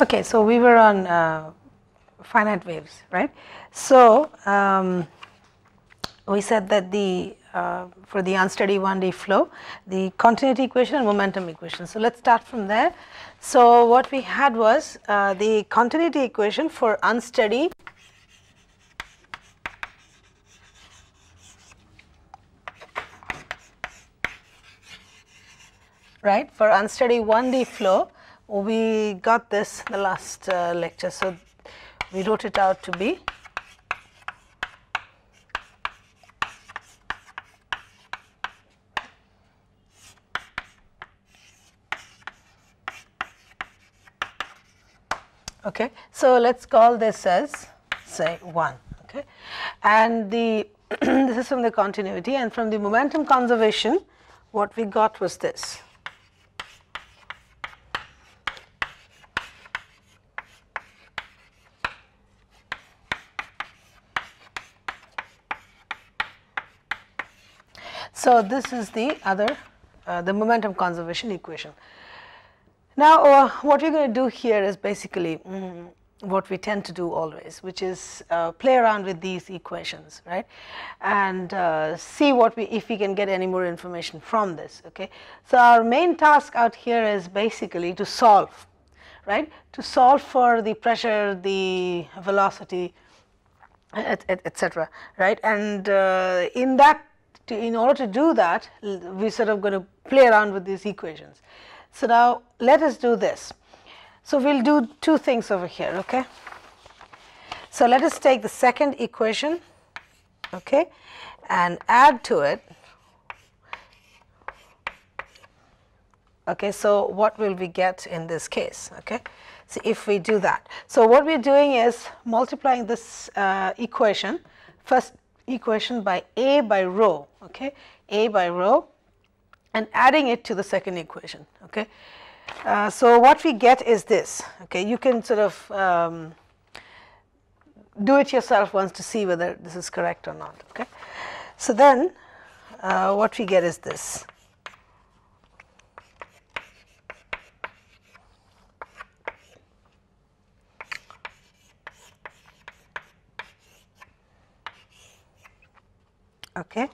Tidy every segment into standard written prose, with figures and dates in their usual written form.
Okay, so we were on finite waves, right? So we said that the for the unsteady 1D flow, the continuity equation and momentum equation. So let's start from there. So what we had was the continuity equation for unsteady right, for unsteady 1D flow. We got this in the last lecture, so we wrote it out to be okay. So let's call this as say 1, okay, and the this is from the continuity, and from the momentum conservation what we got was this. So this is the other, the momentum conservation equation. Now what we're going to do here is basically what we tend to do always, which is play around with these equations, right, and see what if we can get any more information from this. Okay, so our main task out here is basically to solve, right, to solve for the pressure, the velocity, etc. Right, and in order to do that, we're sort of going to play around with these equations. So now let us do this. So we'll do two things over here, okay. So let us take the second equation, okay, and add to it. Okay, so what will we get in this case? Okay, so if we do that, so what we're doing is multiplying this equation, first equation, by A by rho, okay, A by rho, and adding it to the second equation. Okay, so what we get is this. Okay, you can sort of do it yourself once to see whether this is correct or not. Okay, so then what we get is this. Okay,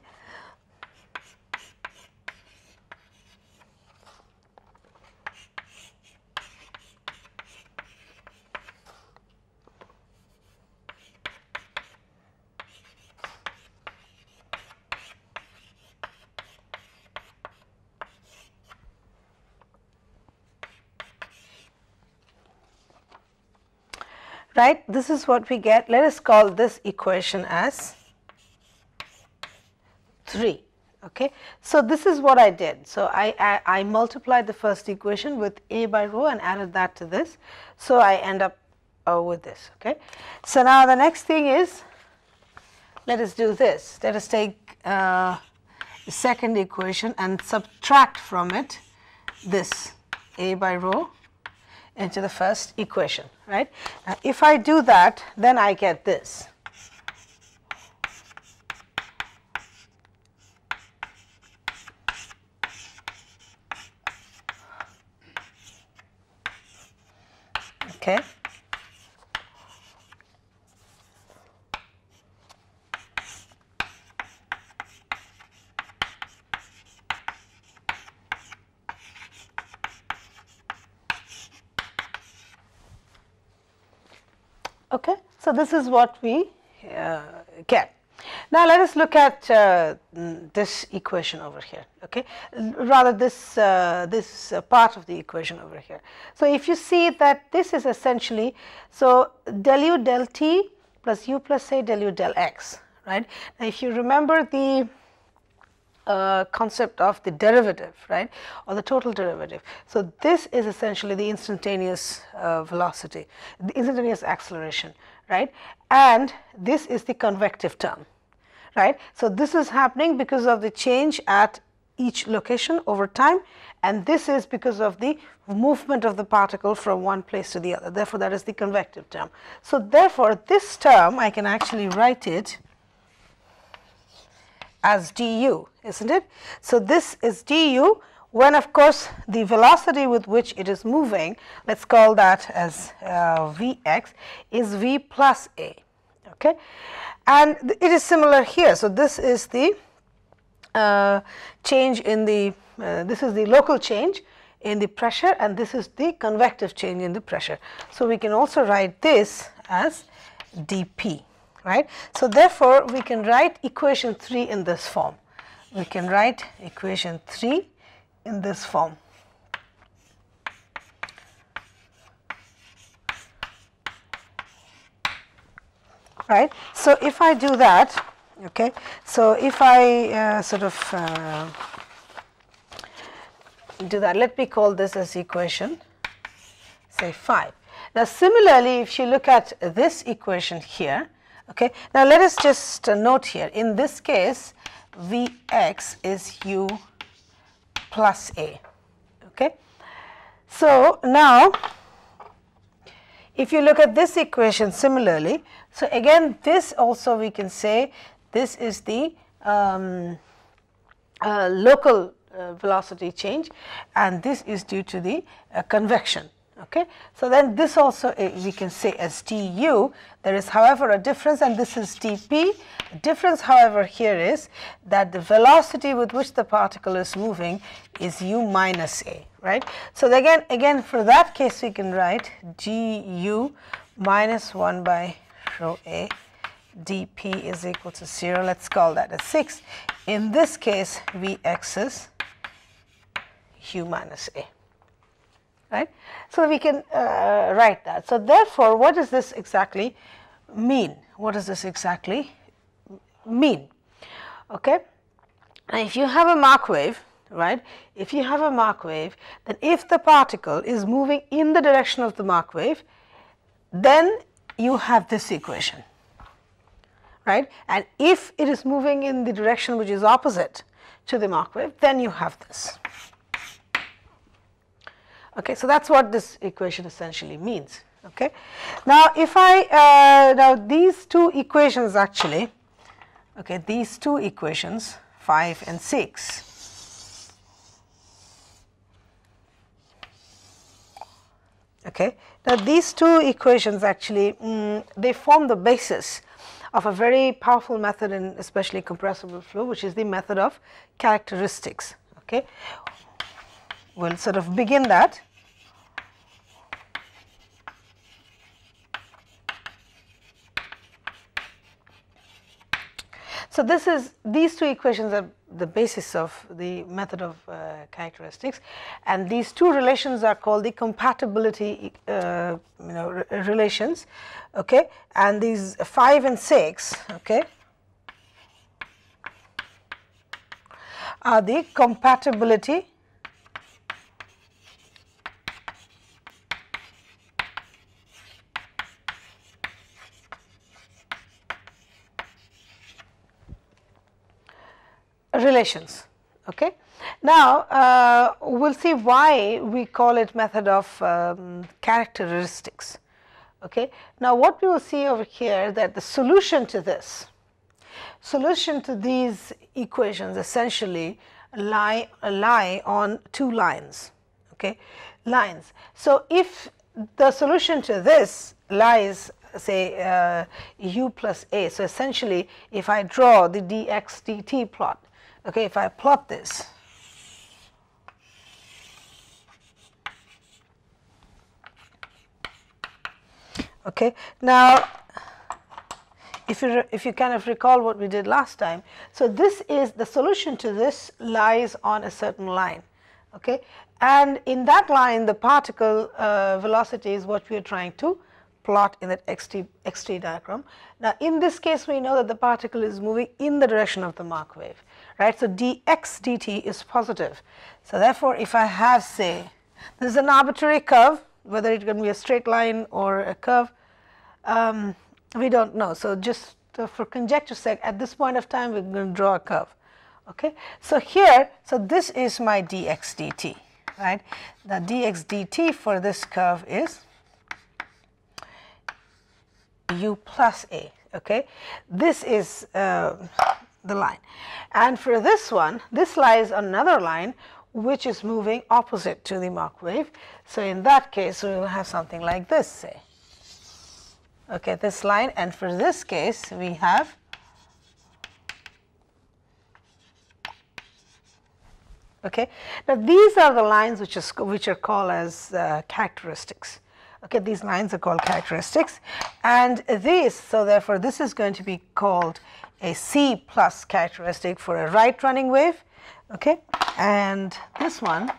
right, this is what we get. Let us call this equation as 3. Okay, so this is what I did. So I multiplied the first equation with A by rho and added that to this. So I end up with this. Okay, so now the next thing is, let us do this. Let us take the second equation and subtract from it this A by rho into the first equation. Right, now if I do that, then I get this. Okay, okay, so this is what we get. Now let us look at this equation over here. Okay, rather this part of the equation over here. So if you see that this is essentially, so del u del t plus u plus a del u del x, right. Now if you remember the concept of the derivative, right, or the total derivative. So this is essentially the instantaneous velocity, the instantaneous acceleration, right, and this is the convective term, right. So this is happening because of the change at each location over time, and this is because of the movement of the particle from one place to the other. Therefore, that is the convective term. So therefore, this term I can actually write it as du, isn't it? So this is du when of course the velocity with which it is moving, let's call that as Vx, is V plus A. Okay, and it is similar here. So this is the change in the this is the local change in the pressure, and this is the convective change in the pressure. So we can also write this as dP, right? So therefore we can write equation 3 in this form. We can write equation 3 in this form. Right. So if I do that, okay, so if I do that, let me call this as equation, say 5. Now similarly, if you look at this equation here, okay, now let us just note here, in this case Vx is u plus A. Okay, so now if you look at this equation similarly, so again this also we can say this is the local velocity change, and this is due to the convection. Okay, so then this also we can say as du. There is however a difference, and this is dP. The difference however here is that the velocity with which the particle is moving is u minus A, right. So again for that case we can write du minus 1 by rho A dP is equal to 0. Let's call that as 6. In this case Vx is u minus A. Right. So we can write that. So therefore, what does this exactly mean? What does this exactly mean? Okay. Now if you have a Mach wave, right, if you have a Mach wave, then if the particle is moving in the direction of the Mach wave, then you have this equation, right, and if it is moving in the direction which is opposite to the Mach wave, then you have this. Okay, so that's what this equation essentially means. Okay, now if I now these two equations actually, okay, these two equations 5 and 6, okay, now these two equations actually they form the basis of a very powerful method in especially compressible flow, which is the method of characteristics. Okay, we'll sort of begin that. So these two equations are the basis of the method of characteristics, and these two relations are called the compatibility relations. Okay, and these 5 and 6, okay, are the compatibility relations. Okay, now we'll see why we call it method of characteristics. Okay, now what we will see over here, that the solution to these equations essentially lie on two lines. Okay, lines. So if the solution to this lies, say u plus A, so essentially if I draw the dx dt plot, okay, if I plot this, okay, now if you kind of recall what we did last time, so this is the solution to this lies on a certain line. Okay, and in that line the particle velocity is what we are trying to plot in that xt diagram. Now in this case we know that the particle is moving in the direction of the Mach wave, right. So dx dt is positive. So therefore if I have, say, this is an arbitrary curve, whether it can be a straight line or a curve, we don't know. So just for conjecture's sake, at this point of time we're going to draw a curve. Okay, so here, so this is my dx dt, right. The dx dt for this curve is u plus A. Okay, this is the line, and for this one, this lies on another line which is moving opposite to the Mach wave. So in that case, we will have something like this, say. Okay, this line, and for this case, we have okay. Now these are the lines which are called as characteristics. Okay, these lines are called characteristics, and these, so therefore this is going to be called a C plus characteristic for a right running wave. Okay, and this one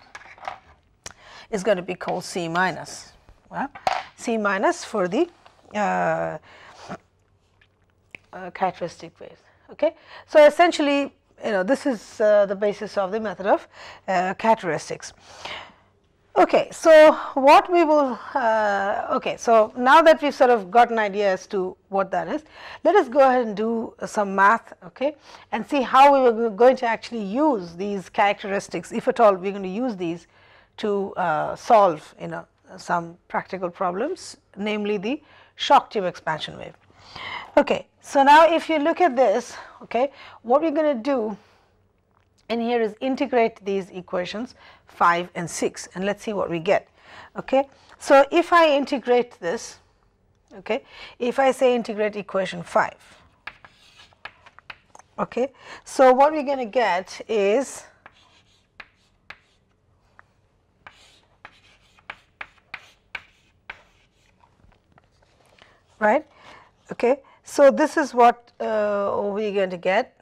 is going to be called C minus. Well, C minus for the characteristic wave. Okay, so essentially, this is the basis of the method of characteristics. Okay, so what we will okay, so now that we've sort of got an idea as to what that is, let us go ahead and do some math, okay, and see how we were going to actually use these characteristics, if at all we're going to use these to solve some practical problems, namely the shock tube expansion wave. Okay, so now if you look at this, okay, what we're going to do in here is integrate these equations 5 and 6, and let's see what we get. Okay, so if I integrate this, okay, if I say integrate equation 5, okay, so what we're going to get is right. Okay, so this is what we're going to get.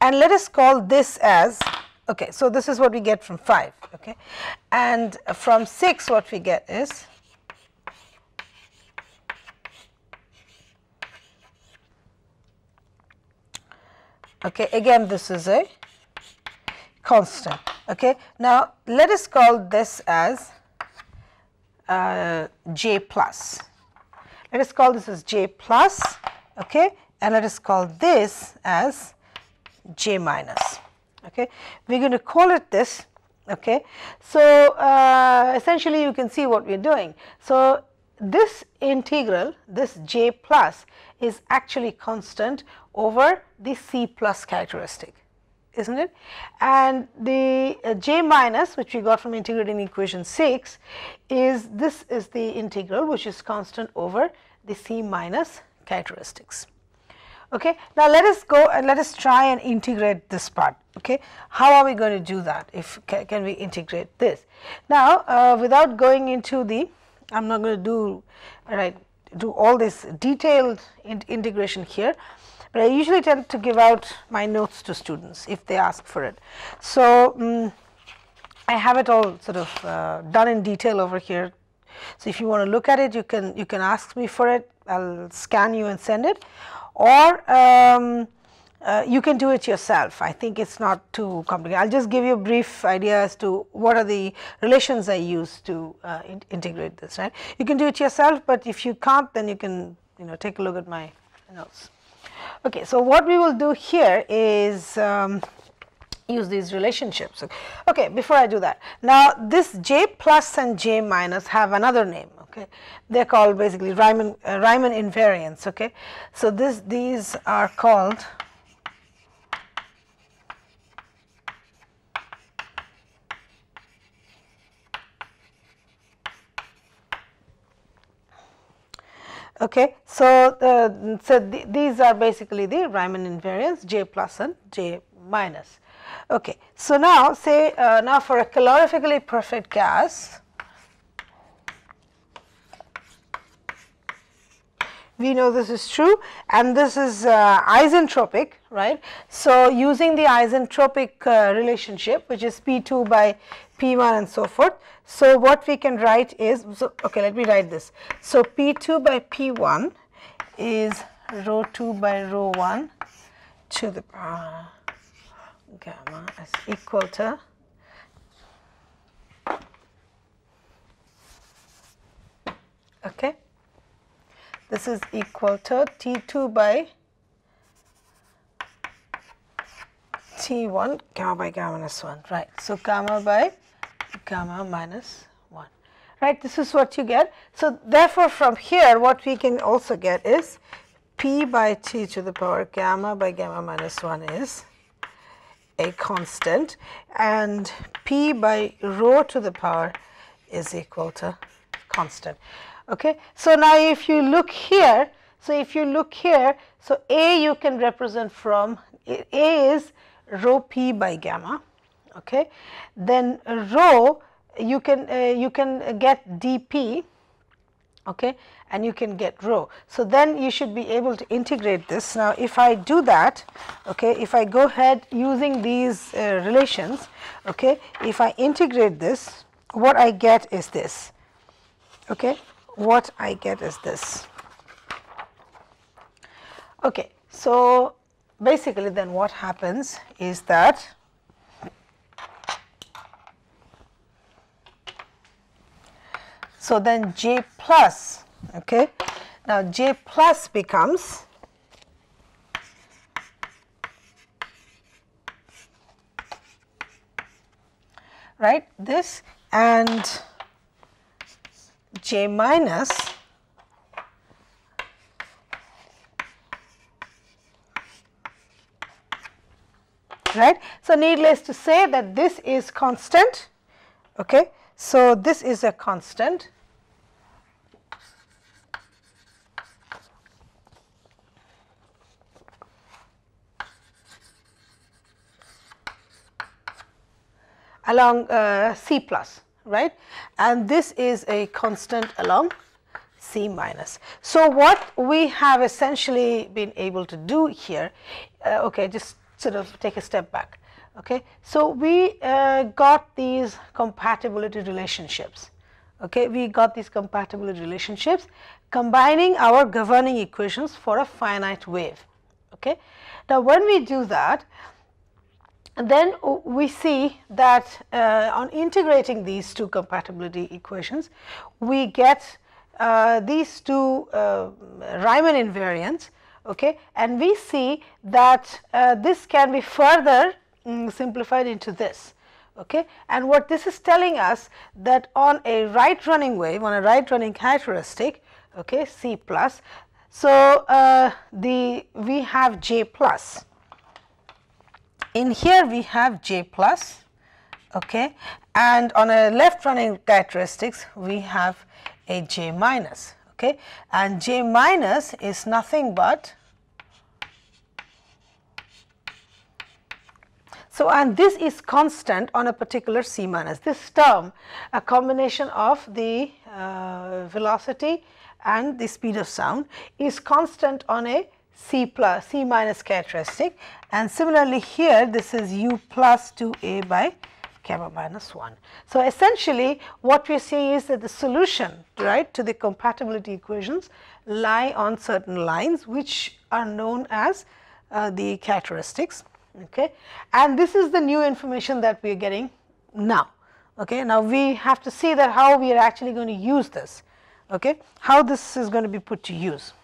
And let us call this as, okay, so this is what we get from 5, okay, and from 6 what we get is okay, again this is a constant. Okay, now let us call this as J plus. Let us call this as J plus, okay, and let us call this as J minus. Okay, we're going to call it this. Okay, so essentially you can see what we're doing. So this integral, this J plus, is actually constant over the C plus characteristic, isn't it? And the J minus, which we got from integrating equation 6, is the integral which is constant over the C minus characteristics. Okay, now let us go and let us try and integrate this part. Okay, how are we going to do that? If can we integrate this? Now, without going into the, I'm not going to do all this detailed integration here, but I usually tend to give out my notes to students if they ask for it. So I have it all sort of done in detail over here. So if you want to look at it, you can ask me for it. I'll scan you and send it. Or you can do it yourself. I think it's not too complicated. I'll just give you a brief idea as to what are the relations I use to integrate this. Right? You can do it yourself, but if you can't, then you can take a look at my notes. Okay, so what we will do here is use these relationships. Okay, before I do that, now this J plus and J minus have another name. Okay, they're called basically Riemann invariants. Okay, so these are called okay, so these are basically the Riemann invariants, J plus and J minus. Okay, so now say now for a calorifically perfect gas, we know this is true, and this is isentropic, right? So using the isentropic relationship, which is P2 by P1 and so forth. So what we can write is, so okay, let me write this. So P2 by P1 is rho 2 by rho 1 to the power gamma is equal to okay. This is equal to T2 by T1 gamma by gamma minus 1, right. So gamma by gamma minus 1, right. This is what you get. So therefore from here what we can also get is p by t to the power gamma by gamma minus 1 is a constant, and p by rho to the power is equal to constant. Okay. So now if you look here, so A you can represent from, A is rho p by gamma, okay. Then rho you can get dp, okay, and you can get rho. So then you should be able to integrate this. Now if I do that, okay, if I go ahead using these relations, okay, if I integrate this, what I get is this, okay, what I get is this. Okay, so basically then what happens is that so then J plus, okay, now J plus becomes right this, and J minus right. So needless to say that this is constant, okay. So this is a constant, along C plus, right, and this is a constant along C minus. So what we have essentially been able to do here, okay, just sort of take a step back, okay. So we got these compatibility relationships, okay, we got these compatibility relationships combining our governing equations for a finite wave, okay. Now when we do that, then we see that on integrating these two compatibility equations, we get these two Riemann invariants, okay, and we see that this can be further simplified into this, okay. And what this is telling us, that on a right running wave, on a right running characteristic, okay, C plus, so we have J plus. In here we have J plus, okay, and on a left running characteristics we have a J minus, okay, and J minus is nothing but, so and this is constant on a particular C minus. This term, a combination of the velocity and the speed of sound, is constant on a C plus C minus characteristic, and similarly here this is U plus 2a by gamma minus 1. So essentially what we are seeing is that the solution, right, to the compatibility equations lie on certain lines which are known as the characteristics, okay, and this is the new information that we are getting now, okay. Now we have to see that how we are actually going to use this, okay, how this is going to be put to use.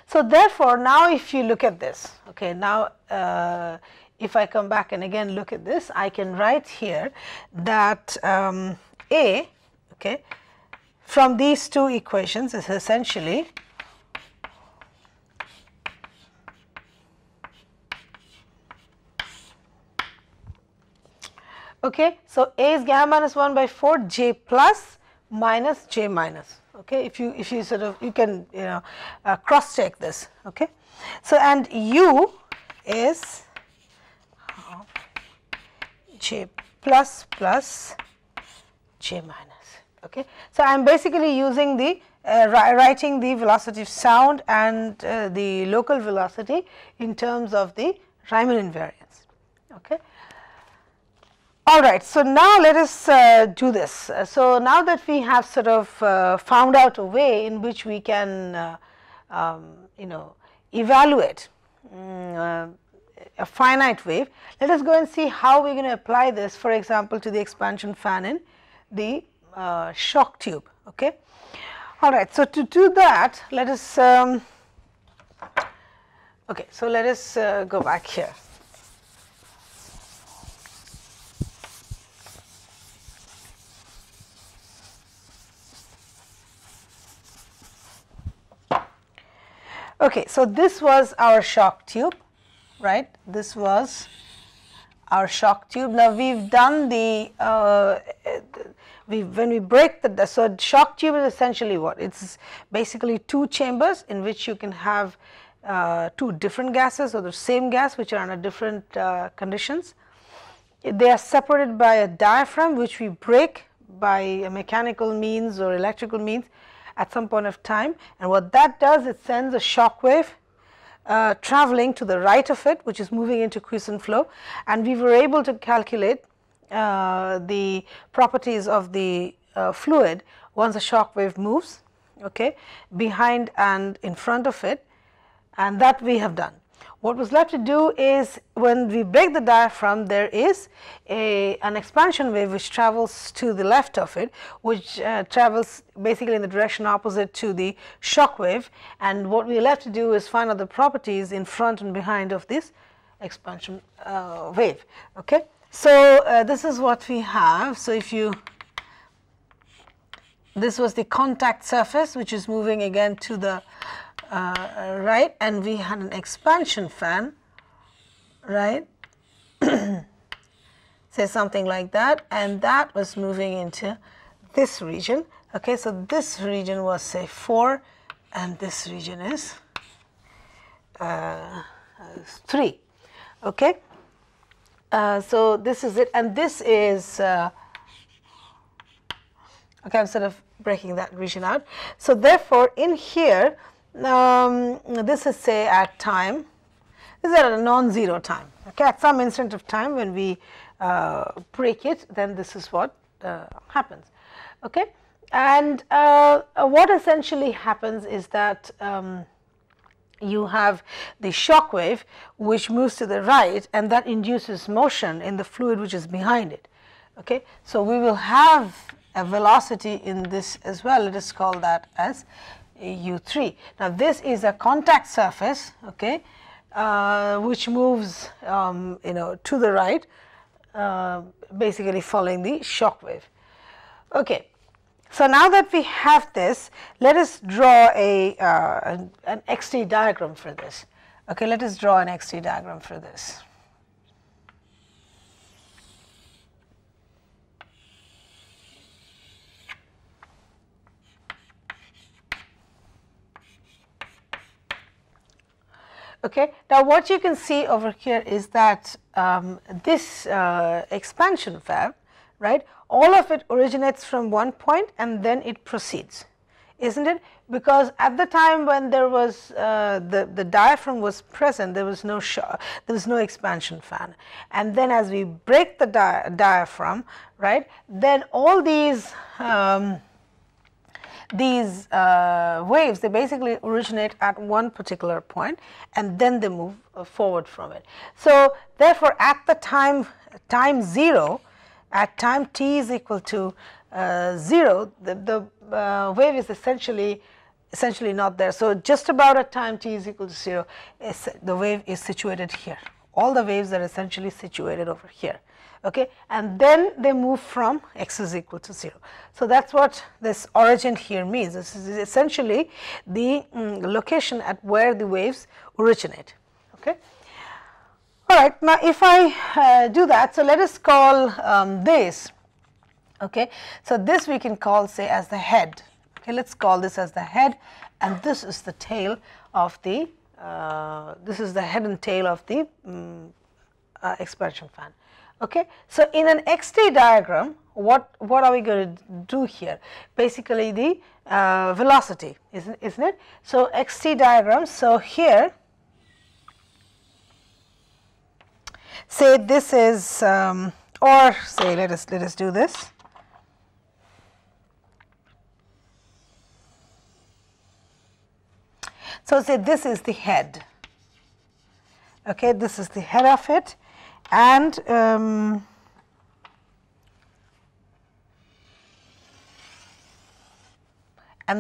So therefore now if you look at this, okay, now if I come back and again look at this, I can write here that A, okay, from these two equations is essentially okay. So A is gamma minus 1 by 4 J plus minus J minus, okay. If you sort of, you can cross check this, okay. So and U is J plus plus J minus, okay. So I am basically using the writing the velocity of sound and the local velocity in terms of the Riemann invariance, okay. All right, so now let us do this. So now that we have sort of found out a way in which we can evaluate a finite wave, let us go and see how we are going to apply this, for example, to the expansion fan in the shock tube, okay. All right, so to do that, let us okay, so let us go back here. Okay, so this was our shock tube, right? This was our shock tube. Now we've done the when we break the so shock tube is essentially what? It's basically two chambers in which you can have two different gases or the same gas which are under different conditions. They are separated by a diaphragm which we break by a mechanical means or electrical means at some point of time, and what that does, it sends a shock wave traveling to the right of it, which is moving into quiescent flow, and we were able to calculate the properties of the fluid once a shock wave moves, okay, behind and in front of it, and that we have done. What was left to do is, when we break the diaphragm, there is an expansion wave which travels to the left of it, which travels basically in the direction opposite to the shock wave, and what we are left to do is find out the properties in front and behind of this expansion wave. Okay, so this is what we have. So if you, this was the contact surface which is moving again to the right, and we had an expansion fan, right, say something like that, and that was moving into this region. Okay, so this region was say 4 and this region is 3. Okay, so this is it, and this is okay, I'm sort of breaking that region out. So therefore in here, this is say at time, this is at a non-zero time, okay, at some instant of time when we break it, then this is what happens, okay. And what essentially happens is that you have the shock wave which moves to the right, and that induces motion in the fluid which is behind it, okay. So we will have a velocity in this as well. Let us call that as u3. Now this is a contact surface, okay, which moves you know, to the right, basically following the shock wave. Okay, so now that we have this, let us draw an XT diagram for this. Okay, let us draw an XT diagram for this. Okay. Now what you can see over here is that this expansion valve, right, all of it originates from one point and then it proceeds, isn't it? Because at the time when there was the diaphragm was present, there was no expansion fan, and then as we break the diaphragm, right, then all these waves, they basically originate at one particular point and then they move forward from it. So therefore at the time 0, at time t is equal to 0, the wave is essentially not there. So just about at time t is equal to 0, the wave is situated here. All the waves are essentially situated over here. Okay, and then they move from x is equal to 0. So that's what this origin here means. This is essentially the location at where the waves originate. Okay. All right. Now, if I do that, so let us call this. Okay. So this we can call, say, as the head. Okay. Let's call this as the head, and this is the tail of the. This is the head and tail of the expansion fan. Okay, so in an XT diagram, what are we going to do here? Basically the velocity, isn't it? So XT diagram, so here, say this is, or say let us do this. So say this is the head. Okay, this is the head of it. And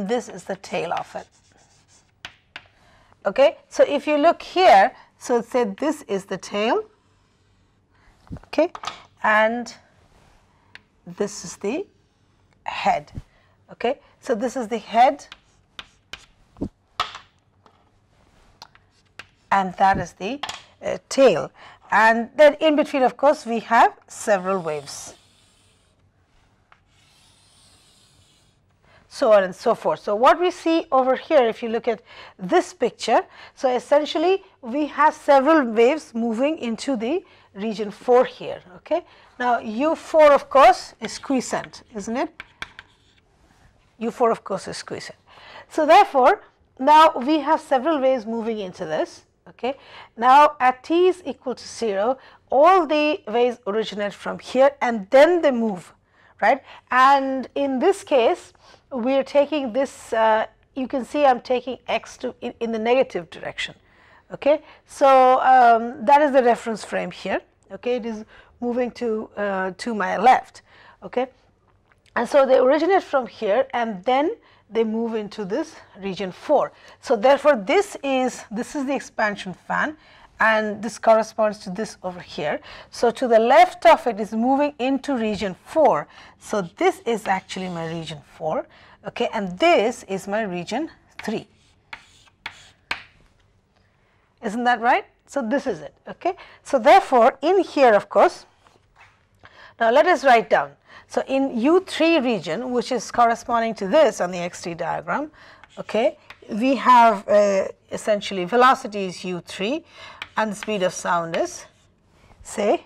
this is the tail of it. Okay, so if you look here, so say this is the tail, okay, and this is the head. Okay, so this is the head, and that is the tail. And then in between, of course, we have several waves, so on and so forth. So what we see over here, if you look at this picture, so essentially we have several waves moving into the region 4 here. Okay. Now U4 of course is quiescent, isn't it? U4 of course is quiescent. So therefore, now we have several waves moving into this. Okay. Now at t is equal to 0, all the waves originate from here and then they move, right? And in this case, we are taking this, you can see I am taking x to in the negative direction. Okay. So that is the reference frame here. Okay. It is moving to my left. Okay. And so they originate from here and then they move into this region 4. So therefore, this is the expansion fan, and this corresponds to this over here. So to the left of it is moving into region 4. So this is actually my region 4, okay, and this is my region 3. Isn't that right? So this is it. Okay. So therefore, in here, of course, now let us write down. So in U3 region, which is corresponding to this on the xt diagram, okay, we have essentially velocity is U3 and the speed of sound is, say,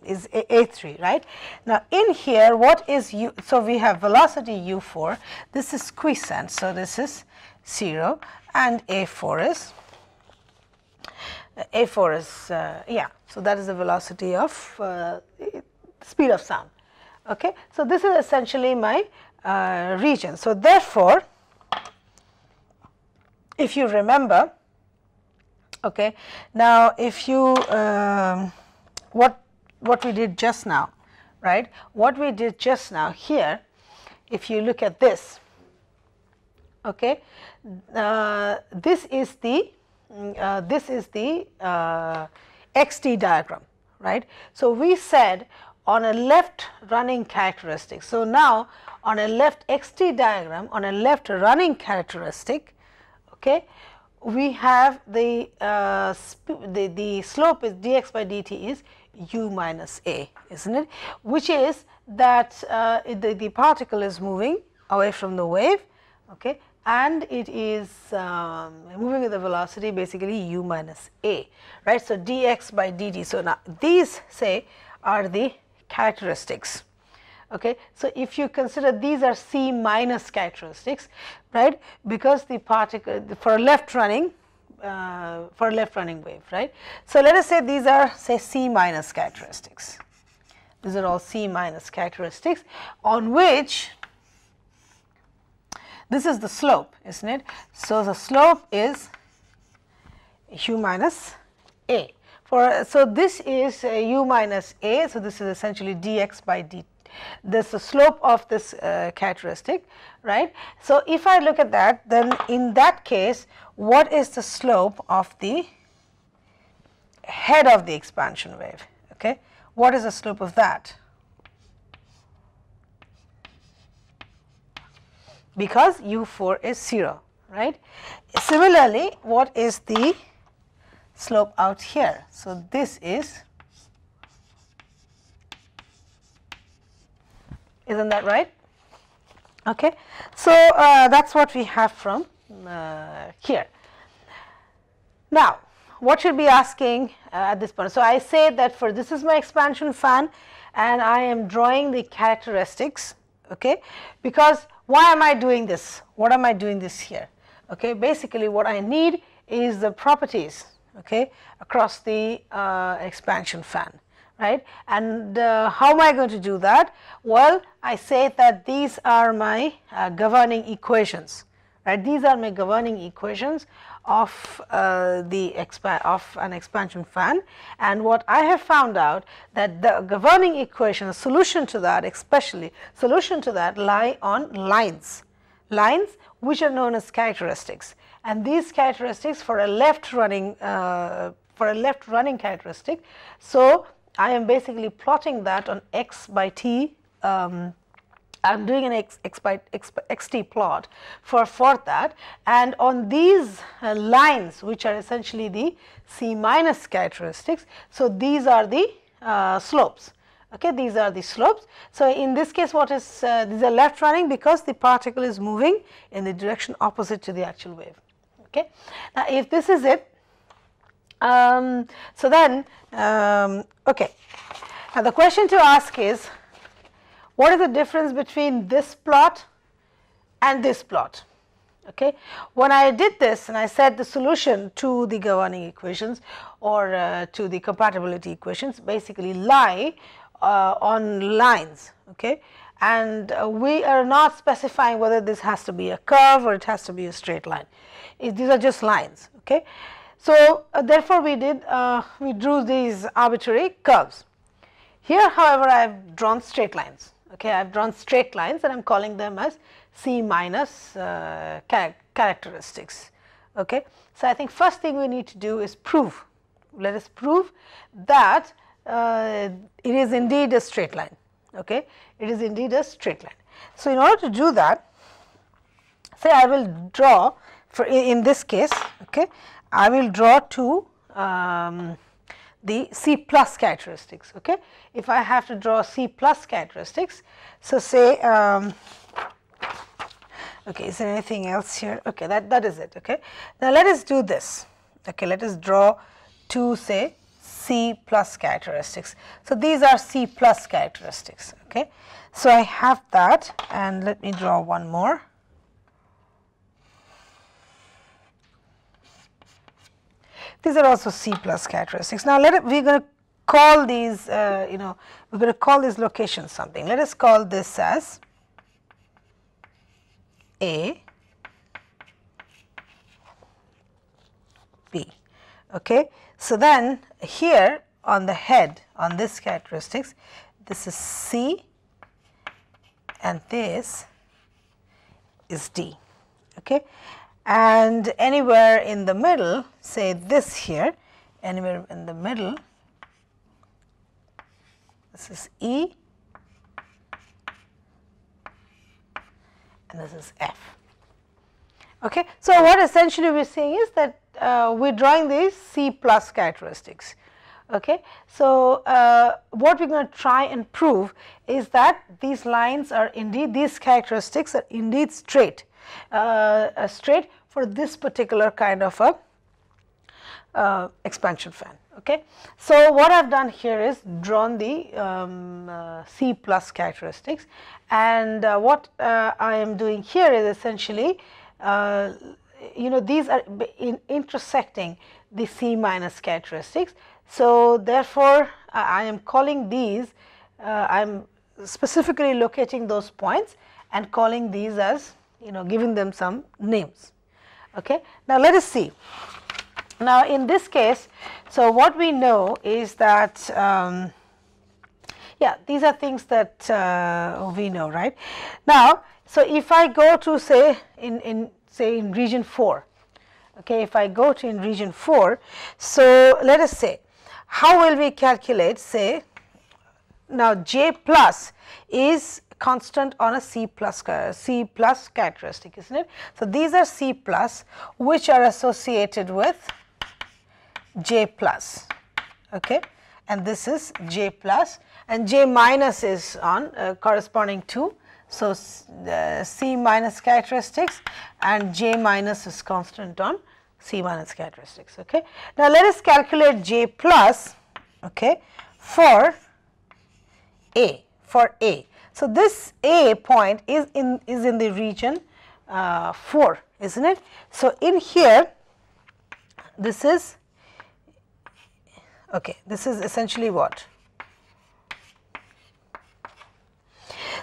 is A3, right? Now in here, what is U? So we have velocity U4, this is quiescent, so this is 0, and A4 is yeah, so that is the velocity of speed of sound. Okay. So this is essentially my region. So therefore, if you remember, okay, now if you what we did just now, right? What we did just now here, if you look at this, okay, this is the xt diagram, right? So we said on a left running characteristic. So now on a left xt diagram, on a left running characteristic, okay, we have the slope is dx by dt is u minus a, isn't it? Which is that the particle is moving away from the wave, okay, and it is moving with the velocity basically u minus a, right? So dx by dt. So now these say are the characteristics. Okay. So if you consider these are C minus characteristics, right, because the particle for a left running wave, right. So let us say these are, say, C minus characteristics. These are all C minus characteristics on which this is the slope, isn't it? So the slope is u minus a. So this is u minus a, so this is essentially dx by dt. This is the slope of this characteristic, right? So if I look at that, then in that case, what is the slope of the head of the expansion wave? Okay, what is the slope of that? Because u4 is 0, right? Similarly, what is the slope out here? So this is, isn't that right? Okay. So that's what we have from here. Now, what should be asking at this point? So I say that for this is my expansion fan, and I am drawing the characteristics. Okay, because why am I doing this? What am I doing this here? Okay, basically what I need is the properties, okay, across the expansion fan, right? And how am I going to do that? Well, I say that these are my governing equations, right? These are my governing equations of an expansion fan, and what I have found out that the governing equation, the solution to that, especially solution to that, lie on lines which are known as characteristics, and these characteristics for a left running characteristic. So I am basically plotting that on x by t I am doing an xt plot for that, and on these lines which are essentially the C minus characteristics. So, these are the slopes. Okay, these are the slopes. So, in this case what is these are left running because the particle is moving in the direction opposite to the actual wave. Okay. Now, if this is it, so then okay. Now, the question to ask is, what is the difference between this plot and this plot? Okay. When I did this and I said the solution to the governing equations or to the compatibility equations basically lie on lines, okay, and we are not specifying whether this has to be a curve or it has to be a straight line. These are just lines. Okay. So, therefore, we drew these arbitrary curves. Here, however, I have drawn straight lines. Okay, I have drawn straight lines and I am calling them as C minus characteristics. Okay. So, I think first thing we need to do is prove, let us prove that it is indeed a straight line. Okay. It is indeed a straight line. So, in order to do that, say I will draw for in this case, okay, I will draw two the C plus characteristics. Okay. If I have to draw C plus characteristics, so say okay, is there anything else here? Okay, that is it. Okay. Now, let us do this. Okay, let us draw two, say, C plus characteristics. So, these are C plus characteristics. Okay. So, I have that, and let me draw one more. These are also C plus characteristics. Now, we are going to call these, we are going to call these locations something. Let us call this as A, B. Okay. So, then here on the head on this characteristics, this is C and this is D. Okay. And anywhere in the middle, say this here, anywhere in the middle, this is E and this is F. Okay. So, what essentially we are saying is that we are drawing these C plus characteristics. Okay. So, what we are going to try and prove is that these lines are indeed, these characteristics are indeed straight. Straight for this particular kind of a expansion fan. Okay. So, what I have done here is drawn the C plus characteristics, and what I am doing here is essentially these are intersecting the C minus characteristics. So, therefore, I am calling these, I am specifically locating those points and calling these as, giving them some names. Okay. Now, let us see. Now, in this case, so what we know is that, yeah, these are things that we know, right. Now, so if I go to say in region 4, okay, if I go to in region 4, so let us say, how will we calculate, say, now J plus is constant on a C plus characteristic, isn't it. So, these are C plus which are associated with J plus, okay, and this is J plus, and J minus is on corresponding to. So, C minus characteristics and J minus is constant on C minus characteristics. Okay. Now, let us calculate J plus, okay, for A. So, this A point is in the region 4, isn't it. So, in here this is, okay, this is essentially what.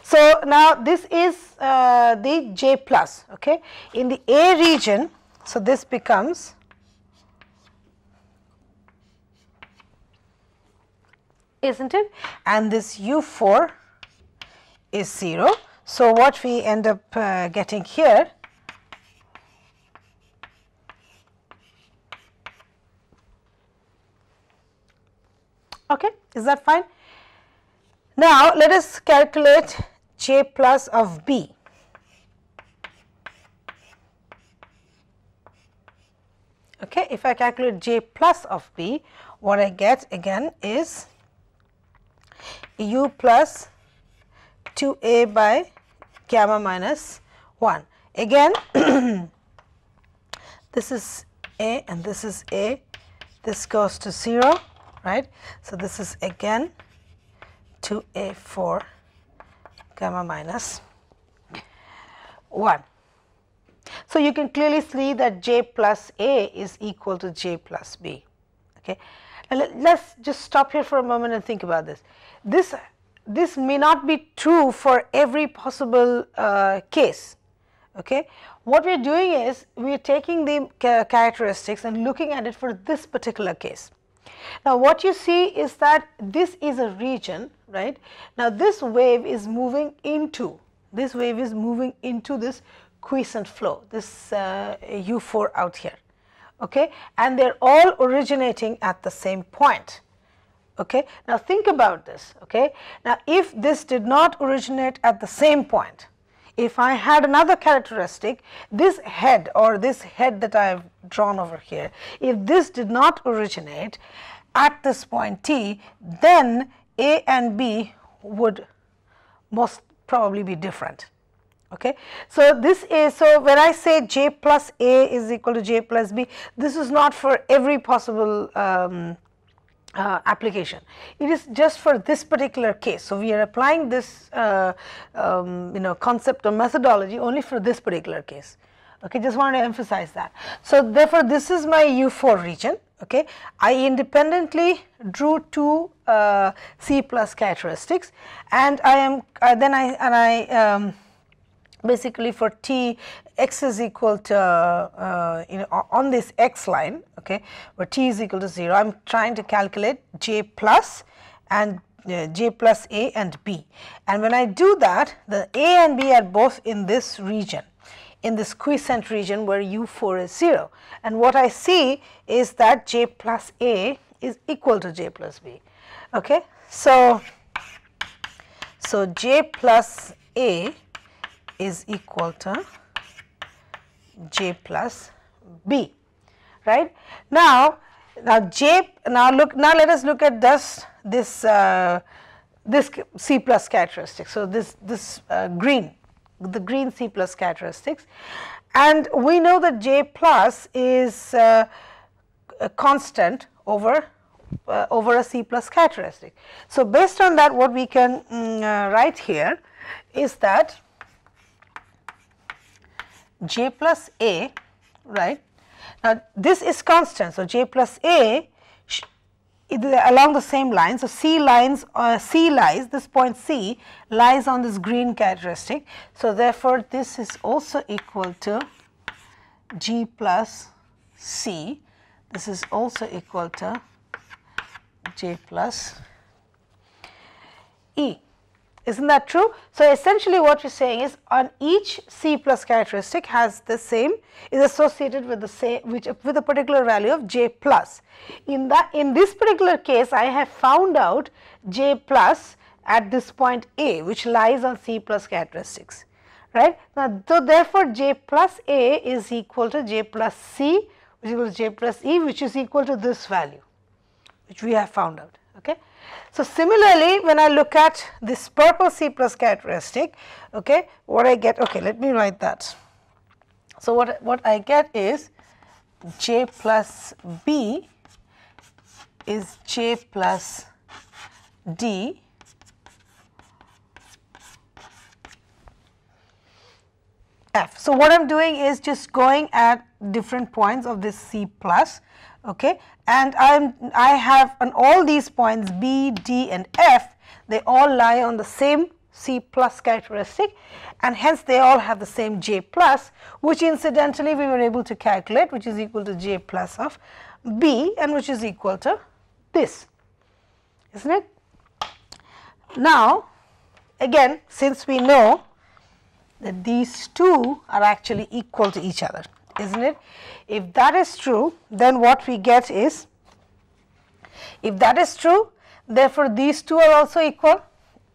So, now this is the J plus, okay, in the A region. So, this becomes isn't it, and this U4 is 0. So, what we end up getting here okay, is that fine? Now, let us calculate j plus of b. Okay, if I calculate j plus of b, what I get again is u plus 2a by gamma minus 1. Again this is a and this is a, this goes to 0, right. So, this is again 2a for gamma minus 1. So, you can clearly see that j plus a is equal to j plus b. Okay. Now, let's just stop here for a moment and think about this. This may not be true for every possible case. Okay. What we are doing is we are taking the characteristics and looking at it for this particular case. Now, what you see is that this is a region, right. Now, this wave is moving into this quiescent flow, this u4 out here, okay, and they are all originating at the same point. Okay. Now, think about this. Okay. Now, if this did not originate at the same point, if I had another characteristic, this head or this head that I have drawn over here, if this did not originate at this point t, then a and b would most probably be different. Okay. So, this is, so when I say j plus a is equal to j plus b, this is not for every possible application. It is just for this particular case. So, we are applying this concept or methodology only for this particular case. Okay, just wanted to emphasize that. So, therefore, this is my U4 region. Okay, I independently drew two C plus characteristics, and I am basically for t x is equal to on this x line, okay, where t is equal to 0, I am trying to calculate j plus and j plus a and b, and when I do that, the a and b are both in this region, in this quiescent region where u4 is 0, and what I see is that j plus a is equal to j plus b. Okay, so j plus a is equal to j plus b, right. Now let us look at this C plus characteristic. So, the green C plus characteristics, and we know that j plus is a constant over a C plus characteristic. So, based on that, what we can write here is that j plus a, right. Now, this is constant. So, j plus a along the same line. So, C lies, this point C lies on this green characteristic. So, therefore, this is also equal to G plus C. This is also equal to J plus E. Isn't that true? So, essentially what we are saying is on each C plus characteristic has the same, is associated with the same, with a particular value of J plus. In this particular case, I have found out J plus at this point A, which lies on C plus characteristics, right. Now, so therefore, J plus A is equal to J plus C, which is equal to J plus E, which is equal to this value, which we have found out. Okay. So, similarly, when I look at this purple C plus characteristic, okay, what I get, okay, let me write that. So, what I get is J plus B is J plus D F. So, what I am doing is just going at different points of this C plus, okay, and I have on all these points B, D and F, they all lie on the same C plus characteristic, and hence they all have the same J plus, which incidentally we were able to calculate, which is equal to J plus of B, and which is equal to this, isn't it? Now, again, since we know that these two are actually equal to each other, isn't it? If that is true, then what we get is, if that is true, therefore these two are also equal,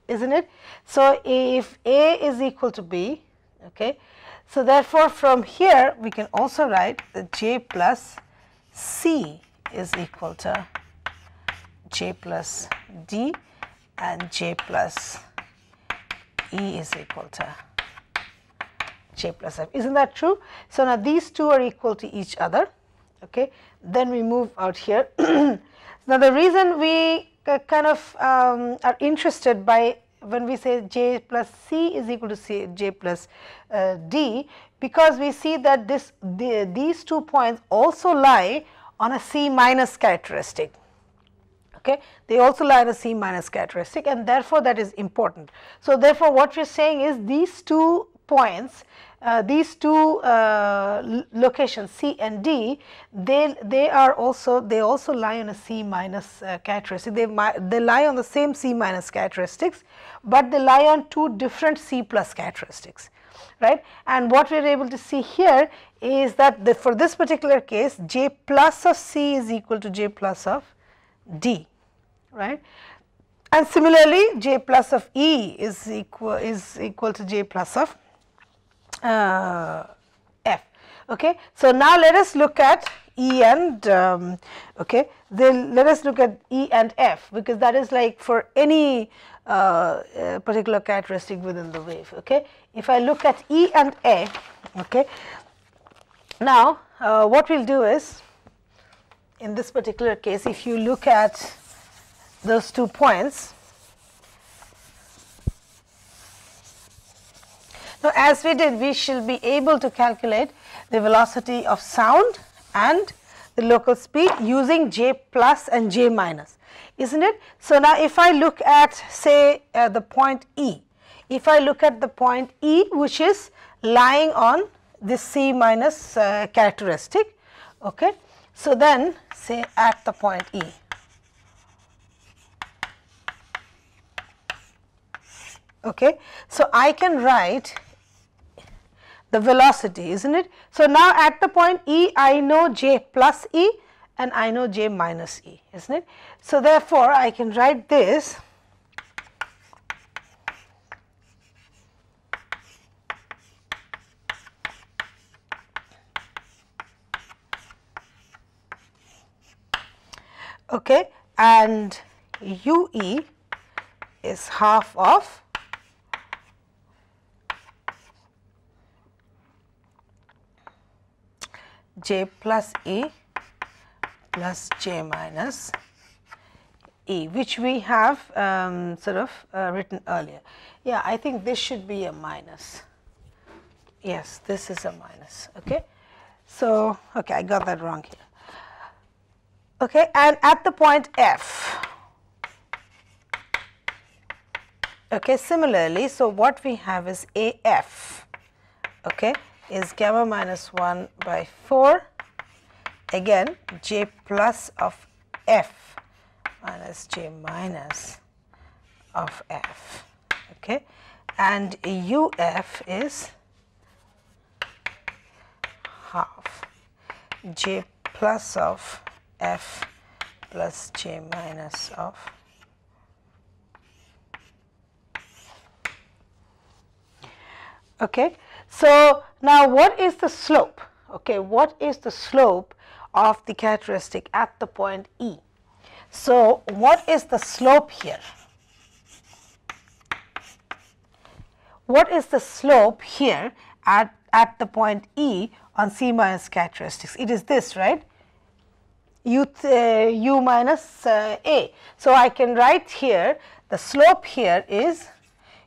isn't it? So, if A is equal to B, okay, so therefore, from here we can also write that J plus C is equal to J plus D and J plus E is equal to J plus F. Isn't that true? So, now these two are equal to each other. Okay. Then we move out here. Now, the reason we kind of are interested by when we say J plus C is equal to J plus D, because we see that these 2 points also lie on a C minus characteristic. Okay. They also lie on a C minus characteristic, and therefore, that is important. So, therefore, what we are saying is these 2 points, these 2 locations C and D, they also lie on a C minus characteristic. They lie on the same C minus characteristics, but they lie on 2 different C plus characteristics, right. And what we are able to see here is that for this particular case, J plus of C is equal to J plus of D, right. And similarly, J plus of E is equal to J plus of F. Okay. So, now let us look at E and okay, then let us look at E and F, because that is like for any particular characteristic within the wave. Okay. If I look at E and A, okay, now what we will do is, in this particular case, if you look at those 2 points, now as we did, we shall be able to calculate the velocity of sound and the local speed using J plus and J minus, isn't it? So, now if I look at, say, the point E, if I look at the point E, which is lying on this C minus characteristic, okay. So, then say at the point E, okay. So, I can write the velocity, isn't it? So, now at the point E, I know J plus E and I know J minus E, isn't it? So, therefore, I can write this okay, and UE is half of J plus E plus J minus E, which we have sort of written earlier. Yeah, I think this should be a minus. Yes, this is a minus. Okay. So, okay, I got that wrong here. Okay, and at the point F, okay, similarly, so what we have is AF, okay, is gamma minus 1 by 4, again J plus of F minus J minus of F, okay, and UF is half J plus of F plus J minus of okay. So, now what is the slope? Okay, what is the slope of the characteristic at the point E? So, what is the slope here? What is the slope here at the point E on C minus characteristics? It is this, right? U minus A. So, I can write here the slope here is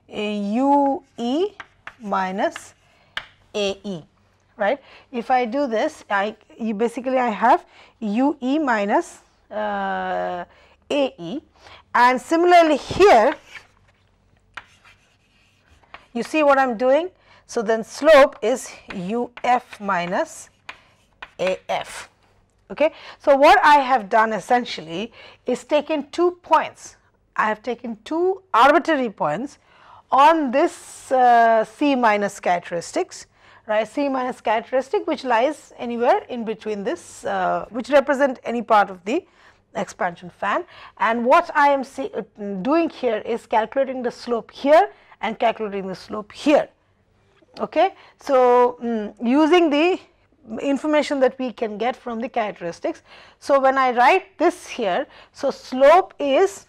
UE minus AE, right. If I do this, basically I have UE minus AE, and similarly here you see what I am doing. So, then slope is UF minus AF. Okay. So, what I have done essentially is taken 2 points. I have taken 2 arbitrary points on this C minus characteristics, right, C minus characteristic which lies anywhere in between this, which represent any part of the expansion fan, and what I am doing here is calculating the slope here and calculating the slope here. Okay. So, using the information that we can get from the characteristics. So, when I write this here, so slope is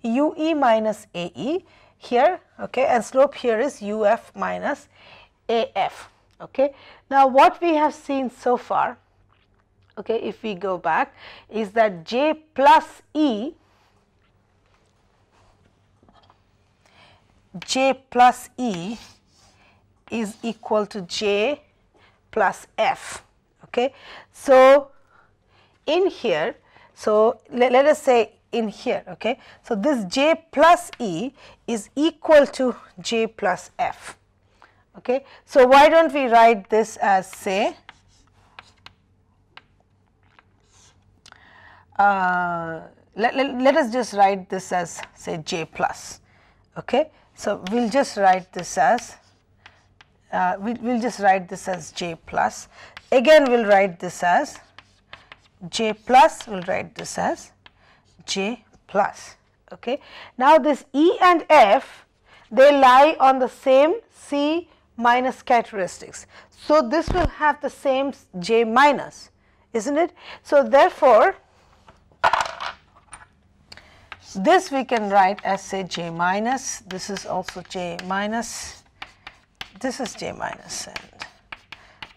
UE minus AE here, okay, and slope here is UF minus AF. Okay. Now, what we have seen so far, okay, if we go back, is that J plus E, is equal to J plus F. Okay. So, in here, so let us say in here, okay. So, this J plus E is equal to J plus F. Okay. So, why do not we write this as, say, let us just write this as, say, J plus. Okay. So, we will just write this as J plus. Again, we will write this as J plus, we will write this as J plus. Okay. Now, this E and F, they lie on the same C minus characteristics. So, this will have the same J minus, isn't it? So, therefore, this we can write as, say, J minus, this is also J minus, this is J minus, and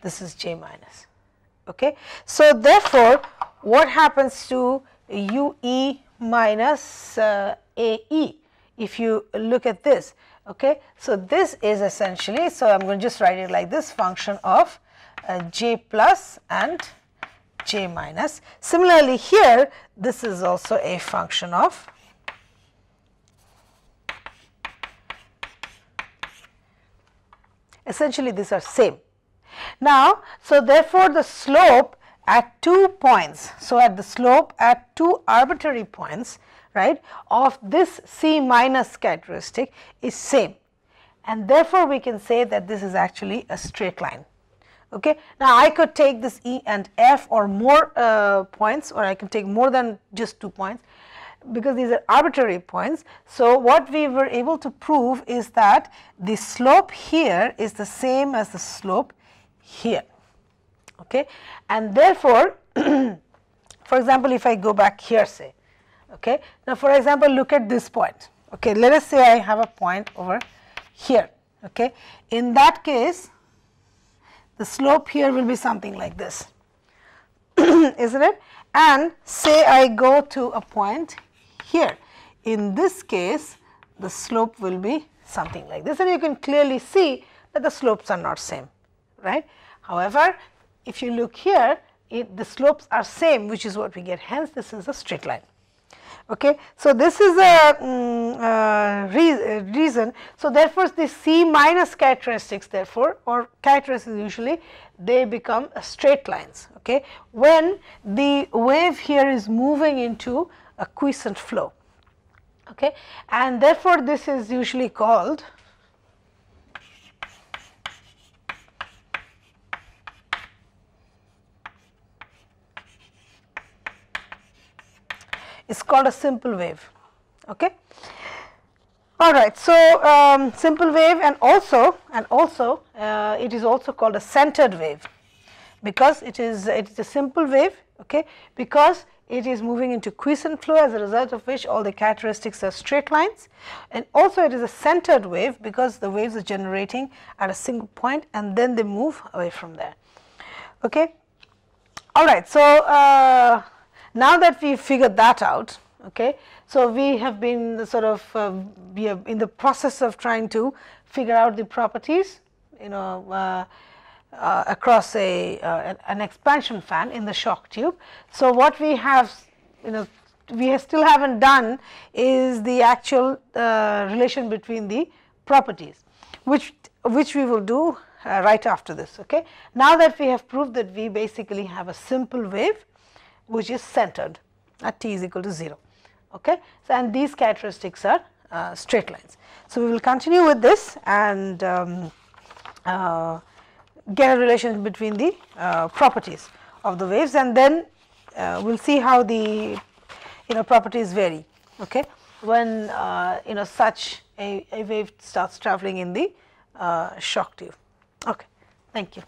this is J minus. Okay. So, therefore, what happens to UE minus AE if you look at this? Okay. So, this is essentially, so I am going to just write it like this, function of J plus and J minus. Similarly, here this is also a function of essentially these are same. Now, so therefore, the slope at 2 points, so at the slope at 2 arbitrary points, right, of this C minus characteristic is same, and therefore, we can say that this is actually a straight line. Okay. Now, I could take this E and F or more points, or I can take more than just 2 points, because these are arbitrary points. So, what we were able to prove is that the slope here is the same as the slope here. Okay. And therefore, for example, if I go back here, say, okay. Now, for example, look at this point. Okay. Let us say I have a point over here. Okay. In that case, the slope here will be something like this, isn't it? And say I go to a point here. In this case, the slope will be something like this, and you can clearly see that the slopes are not same, right. However, if you look here, the slopes are same, which is what we get, hence this is a straight line. Okay. So, this is a reason. So, therefore, the C minus characteristics, therefore, or characteristics usually, they become straight lines, okay, when the wave here is moving into a quiescent flow. Okay. And therefore, this is usually called a simple wave. Okay. All right. So, simple wave, and also it is also called a centered wave, because it is a simple wave, okay, because it is moving into quiescent flow, as a result of which all the characteristics are straight lines, and also it is a centered wave because the waves are generating at a single point and then they move away from there. Okay. All right. So, now that we figured that out, okay, so we have been sort of we are in the process of trying to figure out the properties, you know, across an expansion fan in the shock tube. So, what we have, you know, we still haven't done is the actual relation between the properties, which we will do right after this. Okay. Now that we have proved that we basically have a simple wave which is centered at t is equal to 0. Okay. So, and these characteristics are straight lines. So, we will continue with this and get a relation between the properties of the waves, and then we will see how the properties vary, okay, when such a wave starts traveling in the shock tube. Okay, thank you.